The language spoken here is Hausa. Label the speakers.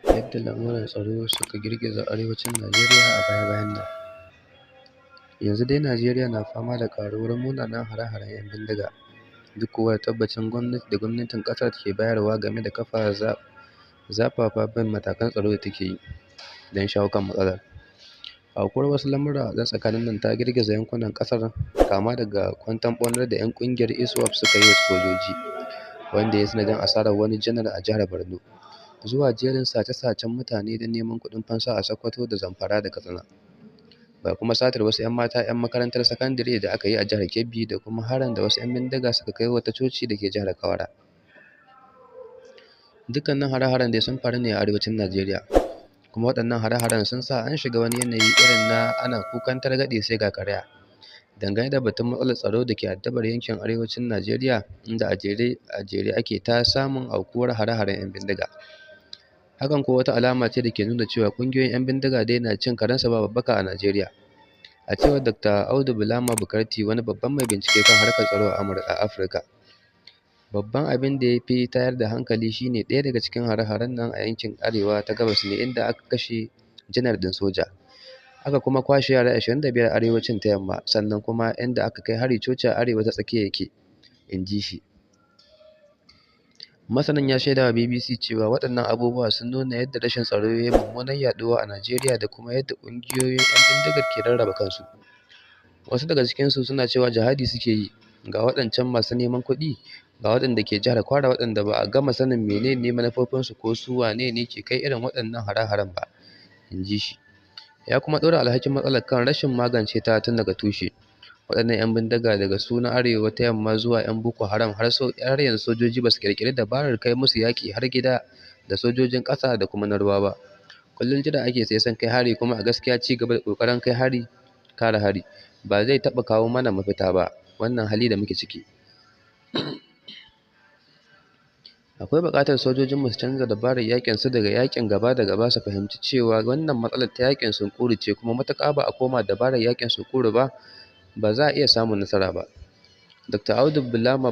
Speaker 1: yadda lamuran tsaro suka girgiza arewacin Najeriya a baya-bayan nan. Yanzu dai Najeriya na fama da ƙaruwar munanan hare-haren 'yan bindiga, duk kuwa da tabbacin gwamnatin ƙasar ke bayarwa game da kafa zafafan matakan tsaro da take yi don shawo kan matsalar. Aukuwar wasu lamura a tsakanin nan ta girgiza yankunan ƙasar, kama daga kwanton ɓaunar da 'yan ƙungiyar ISWAP suka yi wa sojoji, wanda ya yi sanadin asarar wani janar a jihar Borno, zuwa jerin sace-sacen mutane don neman kuɗin fansa a Sokoto da Zamfara da Katsina. Ga kuma satar wasu 'yan mata 'yan makarantar sakandire da aka yi a jihar Kebbi, da kuma harin da wasu 'yan bindiga suka kai wata coci da ke jihar Kwara. Dukkanin hare-haren dai sun faru ne a arewacin Najeriya, kuma waɗannan hare-haren sun sa an shiga wani yanayi irin na ana kukan targaɗe sai ga karaya. Dangane da batun matsalar tsaro da ke addabar yankin arewacin Najeriya, inda a jere ake ta samun aukuwar hare-haren 'yan bindiga. Hakan kuwa wata alama ce da ke nuna cewa ƙungiyoyin 'yan bindiga dai na cin karensu ba babbaka a Najeriya. A cewar Dr. Audu Bulama Bukarti, wani babban mai bincike kan harkar tsaro a Afirka, babban abin da ya fi tayar da hankali shi ne ɗaya daga cikin hare-haren nan a yankin arewa ta gabas ne, inda aka kashe janar ɗin soja, aka kuma kwashe yara 25 a arewacin ta yamma, sannan kuma inda aka kai hari coci a arewa ta tsakiya yake, inji shi. Masanin ya shaida wa BBC cewa waɗannan abubuwa sun nuna yadda rashin tsaro ya yi mummunar yaɗuwa a Najeriya, da kuma yadda ƙungiyoyin 'yan bindigar ke rarraba kansu. Wasu daga cikinsu suna cewa jihadi suke yi, ga waɗancan masu neman kuɗi, ga waɗanda ke jihar Kwara waɗanda ba a gama sanin menene manufofinsu ko su wane ne ke kai irin waɗannan hare-haren ba, inji shi. Ya kuma ɗora alhakin matsalar kan rashin magance ta tun daga tushe. Waɗannan 'yan bindiga, daga su na arewa ta yamma zuwa 'yan Boko Haram, har yanzu sojoji ba su ƙirƙiri dabarar kai musu yaƙi har gida da sojojin ƙasa da kuma na ruwa ba. Kullum jira ake sai sun kai hari, kuma a gaskiya ci gaba da ƙoƙarin kai kare hari ba zai taɓa kawo mana mafita ba wannan hali da muke ciki. Akwai buƙatar sojojinmu su canza dabarar yaƙinsu daga yaƙin gaba da gaba, su fahimci cewa wannan matsalar ta yaƙin sunkuru ce, kuma matuƙar ba a koma dabarar yaƙin sunkuru ba, ba za a iya samun nasara ba. Dr. Audu Bulama